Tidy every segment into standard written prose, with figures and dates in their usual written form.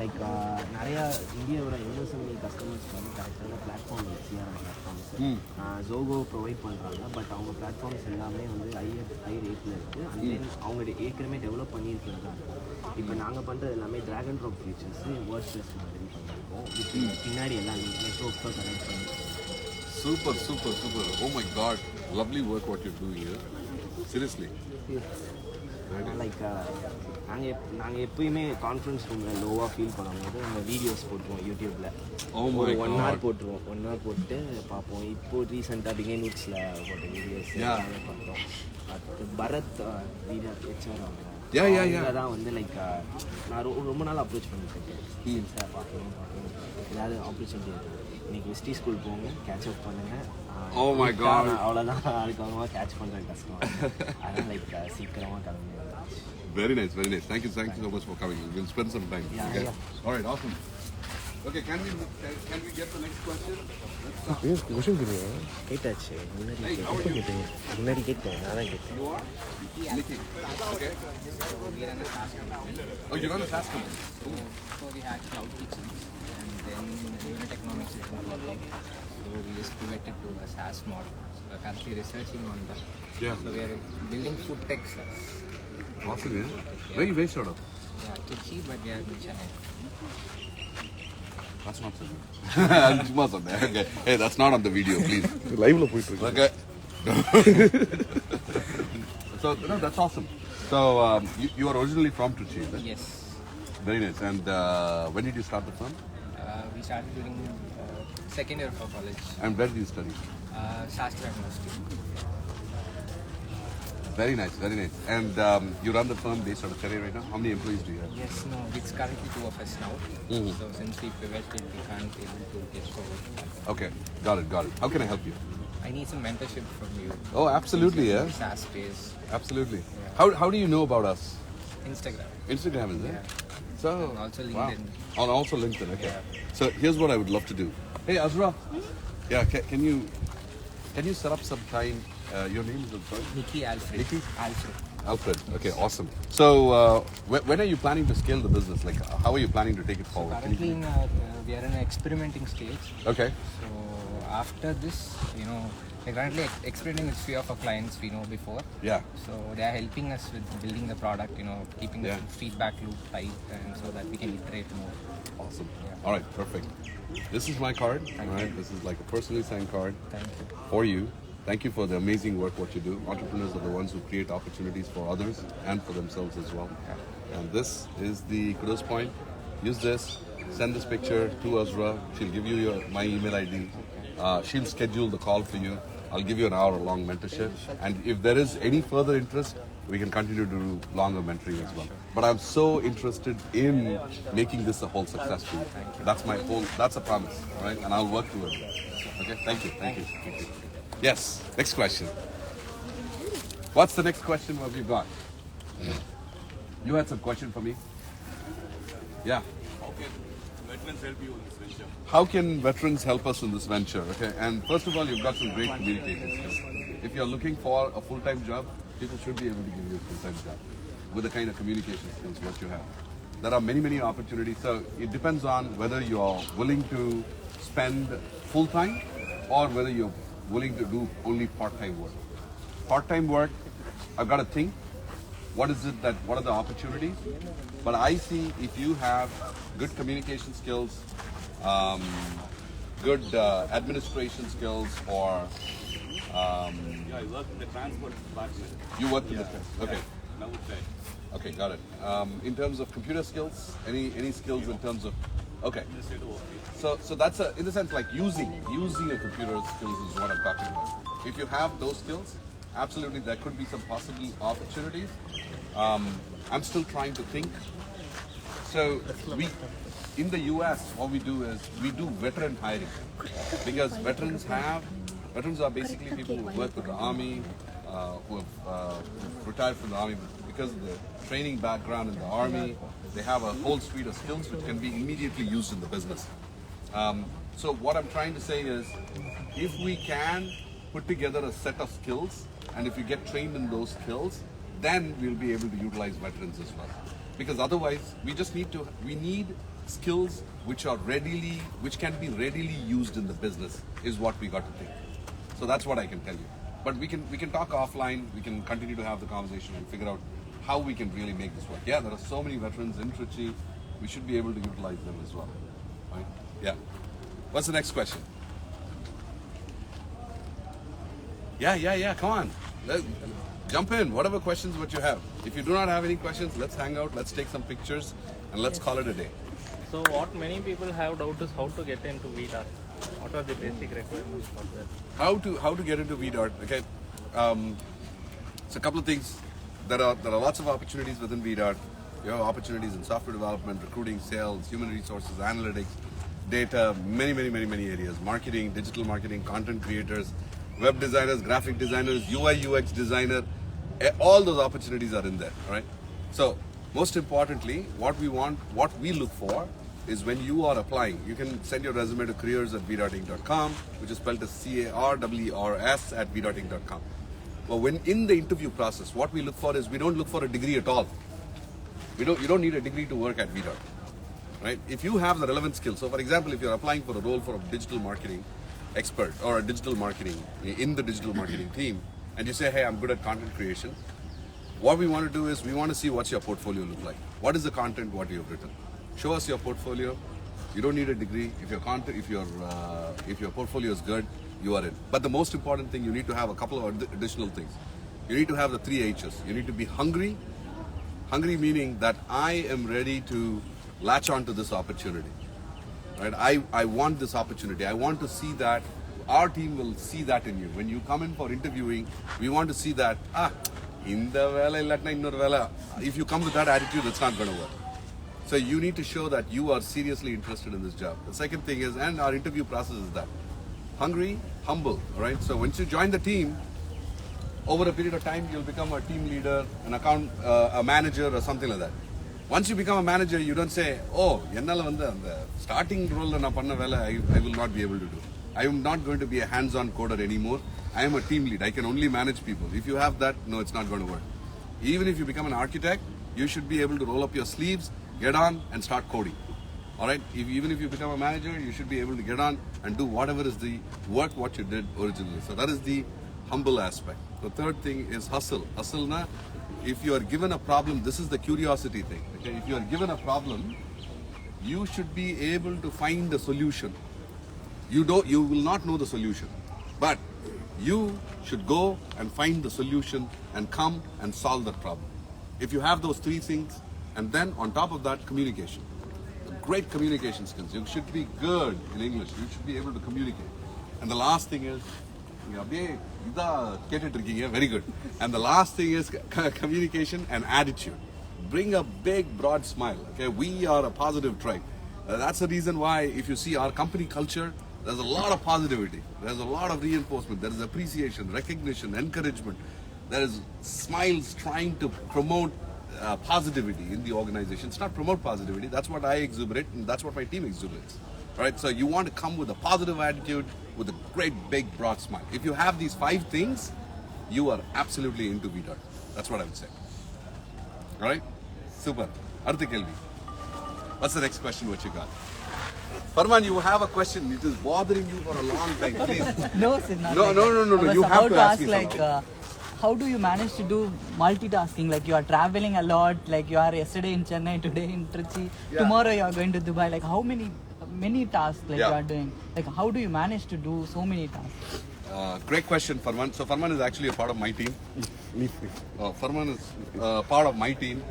Like நிறையா இந்தியாவோட universal கஸ்டமர்ஸ்க்கு வந்து கரெக்டான platform CRM platforms Zoho provide பண்ணுறாங்க. பட் அவங்க பிளாட்ஃபார்ம்ஸ் எல்லாமே வந்து ஹை ரேட்டில் இருக்குது. அண்ட் தென் அவங்க ஏற்கனவே டெவலப் பண்ணியிருக்கிறது தான் இருக்கும். இப்போ நாங்கள் பண்ணுறது எல்லாமே ட்ராக் அண்ட் ட்ராப் ஃபீச்சர்ஸு வேர்ட்ஸ்லெஸ் மாதிரி பண்ணியிருக்கோம். பின்னாடி எல்லாம் நெட்ஒர்க்காக கனெக்ட் பண்ணி. Super, super, super. Oh my God. Lovely work what you're doing here. Seriously. Like நாங்கள் எப்பயுமே கான்ஃபரன்ஸ் ரூமில் லோவாக ஃபீல் பண்ணும்போது நம்ம வீடியோஸ் போட்டுருவோம் யூடியூப்பில். ஒரு 1 hour போட்டுருவோம். 1 hour போட்டு பார்ப்போம். இப்போது ரீசெண்டாக பிகின் வுட்ஸில் போட்ட வீடியோஸ் பார்த்தோம். பரத் vdart HR அவங்க தான் வந்து லைக் நான் ரொம்ப நாள் அப்ரோச் பண்ணியிருக்கேன். சார் பார்க்கணும் ஏதாவது ஆப்பர்ச்சுனிட்டி இருக்குது. இன்னைக்கு வெஸ்ட்ரி ஸ்கூல் போங்க, கேட்சப் பண்ணுங்க. அவ்வளோதான். அதுக்காக கேட்ச் பண்ணுறது கஷ்டம். அதான் லைக் சீக்கிரமாக கிளம்பி. Very nice, very nice. Thank you so much for coming. We'll spend some time. Okay. All right, awesome. Okay, can we get the next question? Let's question கேட்டாச்சு. முன்னாடி கேட்டேன். நான் தான் கேட்டேன். You are? Okay. Oh, you're on a SaaS company. So we had cloud kitchens and then unit economics is developing. So we just pivoted to a SaaS model. So we're currently researching on that. Yeah. So we are building food tech SaaS. Awesome, yeah. Where are you based out of? Yeah, Trichy, but we are in Chennai. That's not so good. Okay. Hey, that's not on the video, please. Live lo poitu. Okay. So, no, that's awesome. So, you are originally from Trichy, right? Yes. Very nice. And when did you start the firm? We started during second year of our college. And where did you study? Shastra University. Very nice, very nice. And you run the firm based out of Chennai right now? How many employees do you have? Yes, no, it's currently 2 of us now. So since we pivoted, we can't able to get forward. Okay, got it. How can I help you? I need some mentorship from you. Oh, absolutely, yeah. SaaS space. Absolutely. How do you know about us? Instagram. Instagram, is it? Yeah. So, And also LinkedIn. Wow. And also LinkedIn, okay. Yeah. So here's what I would love to do. Hey, Azra. Yeah, can you set up some time? Your name is sorry? Nikki Alfred. Nikki? Alfred. Okay, awesome. So, when are you planning to scale the business? Like, how are you planning to take it forward? Currently, we are in an experimenting stage. Okay. So after this, we're currently experimenting with few of our clients we know before. Yeah. So they are helping us with building the product, keeping the feedback loop tight, and so that we can iterate more. Awesome. Yeah. All right, perfect. This is my card. Thank you. This is like a personally signed card. Thank you. For you. Thank you for the amazing work what you do. Entrepreneurs are the ones who create opportunities for others and for themselves as well. Yeah. And this is the kudos point. Use this. Send this picture to Azra. She'll give you my email ID. She'll schedule the call for you. I'll give you an hour-long mentorship. And if there is any further interest, we can continue to do longer mentoring as well. But I'm so interested in making this a whole success for you. That's a promise, right? And I'll work towards that. Okay? Thank you. Yes, next question. What's the next question? What have you got? You had some question for me? Yeah. How can veterans help you in this venture? How can veterans help us in this venture? Okay, and first of all, you've got some great communication skills. If you're looking for a full-time job, people should be able to give you a full-time job with the kind of communication skills what you have. There are many opportunities. So it depends on whether you're willing to spend full-time or whether you're willing to do only part-time work. Part-time work, I've got to think, what are the opportunities? But I see if you have good communication skills, good administration skills, or Yeah, I work in the transport department. you work in the okay. Now it's Okay, got it. In terms of computer skills, any skills in terms of okay. So that's in the sense like using a computer skills is what I'm talking about. If you have those skills, absolutely there could be some possible opportunities. I'm still trying to think. So in the US, what we do is we do veteran hiring because veterans are basically people who work with the army, who have retired from the army because of the training background in the army. They have a whole suite of skills which can be immediately used in the business. So what I'm trying to say is, if we can put together a set of skills, and if you get trained in those skills, then we'll be able to utilize veterans as well. because otherwise we need skills which can be readily used in the business is what we got to think. So that's what I can tell you. But we can talk offline, we can continue to have the conversation and figure out how we can really make this work. Yeah, there are so many veterans in Trichy, we should be able to utilize them as well. Right? Yeah. What's the next question? Yeah, come on. Jump in, whatever questions what you have. If you do not have any questions, let's hang out, let's take some pictures, and let's call it a day. So what many people have doubt is how to get into vdart. What are the basic requirements for that? How to get into vdart? Okay, so a couple of things. There are lots of opportunities within vdart. You have opportunities in software development, recruiting, sales, human resources, analytics, data, many areas. Marketing, digital marketing, content creators, web designers, graphic designers, UI UX designer. All those opportunities are in there. All right. So most importantly, what we look for is when you are applying, you can send your resume to careers@vdarting.com, which is spelled as CARWERS at vdarting.com. But when in the interview process, what we look for is we don't look for a degree at all. You don't need a degree to work at vdart, right? If you have the relevant skills. So, for example, if you're applying for a role for a digital marketing expert or a digital marketing in the digital marketing team, and you say, hey, I'm good at content creation. What we want to do is we want to see what's your portfolio look like. What is the content? What you've written? Show us your portfolio. You don't need a degree. If your portfolio is good, you are in. But the most important thing, you need to have a couple of additional things. You need to have the 3 H's. You need to be hungry. Hungry meaning that I am ready to latch on to this opportunity. Right? I want this opportunity. I want to see that. Our team will see that in you. When you come in for interviewing, we want to see that, if you come with that attitude, it's not going to work. So you need to show that you are seriously interested in this job. The second thing is, and our interview process is that, hungry, humble, right? So once you join the team, over a period of time, you'll become a team leader, a manager or something like that. Once you become a manager, you don't say, oh, starting role I will not be able to do. I am not going to be a hands-on coder anymore. I am a team lead. I can only manage people. If you have that, no, it's not going to work. Even if you become an architect, you should be able to roll up your sleeves, get on and start coding. All right? Even if you become a manager, you should be able to get on and do whatever is the work what you did originally. So that is the humble aspect. The third thing is hustle. Hustle na, if you are given a problem, this is the curiosity thing. Okay? If you are given a problem, you should be able to find the solution. You will not know the solution, but you should go and find the solution and come and solve that problem. If you have those 3 things, and then on top of that, communication. Great communication skills. You should be good in English. You should be able to communicate. And the last thing is, very good. And the last thing is communication and attitude. Bring a big, broad smile. Okay, we are a positive tribe. That's the reason why, if you see our company culture, there's a lot of positivity. There's a lot of reinforcement. There is appreciation, recognition, encouragement. There is smiles trying to promote positivity in the organization. It's not promote positivity. That's what I exuberate, and that's what my team exuberates. Right? So you want to come with a positive attitude, with a great, big, broad smile. If you have these 5 things, you are absolutely into vdart. That's what I would say. All right? Super. Artha Kelvi. What's the next question what you got? Farman, you have a question. It is bothering you for a long time. Please. No, sir. No. You have to ask me something. How do you manage to do multitasking? Like you are traveling a lot. Like you are yesterday in Chennai, today in Trichy. Yeah. Tomorrow you are going to Dubai. Like how many tasks you are doing? Like how do you manage to do so many tasks? Great question, Farman. So Farman is actually a part of my team. Farman is part of my team.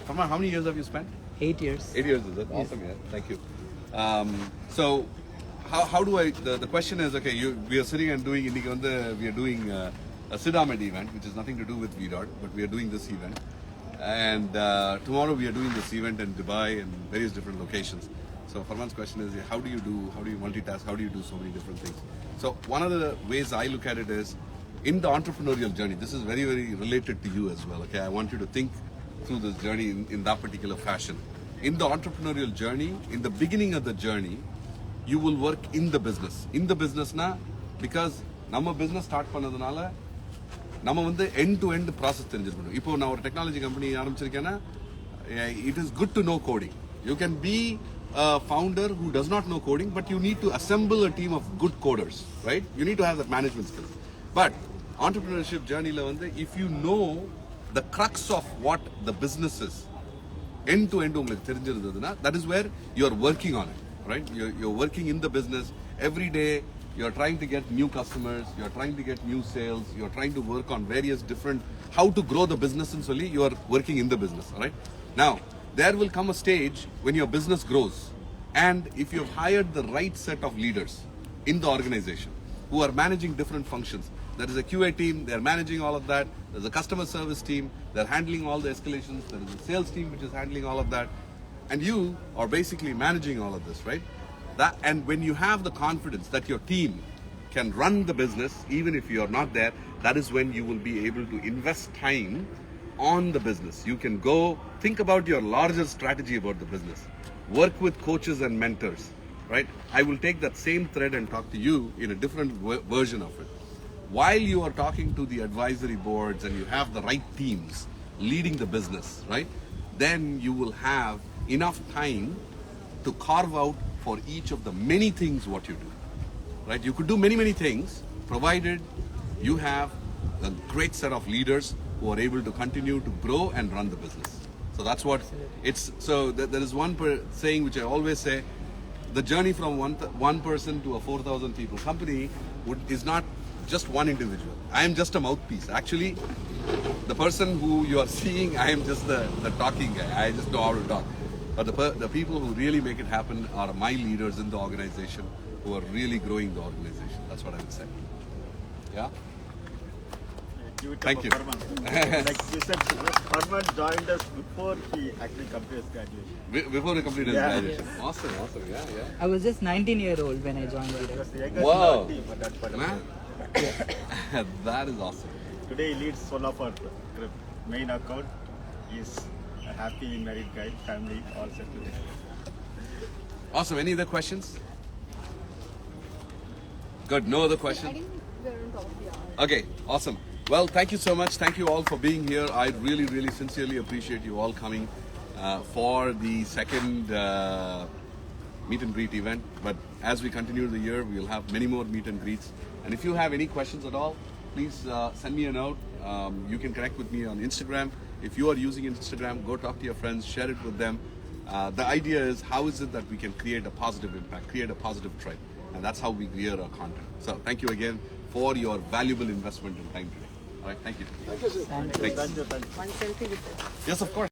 Farman, how many years have you spent? 8 years. 8 years, is it? Awesome, yeah. Thank you. So, how do I? The question is, okay, we are sitting and doing. We are doing a Sidamed event, which has nothing to do with vdart, but we are doing this event. And tomorrow we are doing this event in Dubai and various different locations. So Farman's question is, how do you multitask? How do you do so many different things? So one of the ways I look at it is, in the entrepreneurial journey, this is very, very related to you as well. Okay, I want you to think through this journey in that particular fashion. In the entrepreneurial journey, in the beginning of the journey, you will work in the business. In the business na, because நம்ம business start பண்ணதுனால நம்ம end to end process தெரிஞ்சிருக்கணும். இப்போ நான் ஒரு technology company ஆரம்பிச்சிருக்கேன்னா it is good to know coding. You can be a founder who does not know coding, but you need to assemble a team of good coders, right? You need to have that management skills. But entrepreneurship journey, if you know the crux of what the business is, end to end, that is where you are working on it, right? You're working in the business every day. You're trying to get new customers, you're trying to get new sales, you're trying to work on various different, how to grow the business in Soli, you are working in the business, all right? Now, there will come a stage when your business grows, and if you've hired the right set of leaders in the organization who are managing different functions, there is a QA team, they're managing all of that, there's a customer service team, they're handling all the escalations, there is a sales team which is handling all of that, and you are basically managing all of this, right? And when you have the confidence that your team can run the business, even if you're not there, that is when you will be able to invest time on the business. You can go think about your larger strategy about the business. Work with coaches and mentors, right? I will take that same thread and talk to you in a different version of it. While you are talking to the advisory boards and you have the right teams leading the business, right? Then you will have enough time to carve out for each of the many things what you do, right? You could do many, many things, provided you have a great set of leaders who are able to continue to grow and run the business. So that's what it's, so there is one saying which I always say, the journey from one person to a 4,000 people company is not just one individual. I am just a mouthpiece. Actually, the person who you are seeing, I am just the talking guy. I just know how to talk. But the people who really make it happen are my leaders in the organization who are really growing the organization. That's what I would say. Yeah? Thank you. Like you said, Ahmed joined us before he actually completed his graduation. Before he completed his graduation. Awesome, awesome. Yeah, yeah. I was just 19-year-old when I joined He VDart. was the youngest Wow. in our team at that point of Man. time. That is awesome. Today he leads one of our main account. He's a happy married guy, family, all settled. Awesome. Any other questions? Good. No other I questions? think we're on top of the hour. Okay. Awesome. Well, thank you so much. Thank you all for being here. I really, really sincerely appreciate you all coming for the second meet and greet event. But as we continue the year, we'll have many more meet and greets. And if you have any questions at all, please send me a note. You can connect with me on Instagram. If you are using Instagram, go talk to your friends, share it with them. The idea is, how is it that we can create a positive impact, create a positive trend? And that's how we gear our content. So thank you again for your valuable investment in time today. All right, thank you. Thank you. Thanks. One selfie with us. Yes, of course.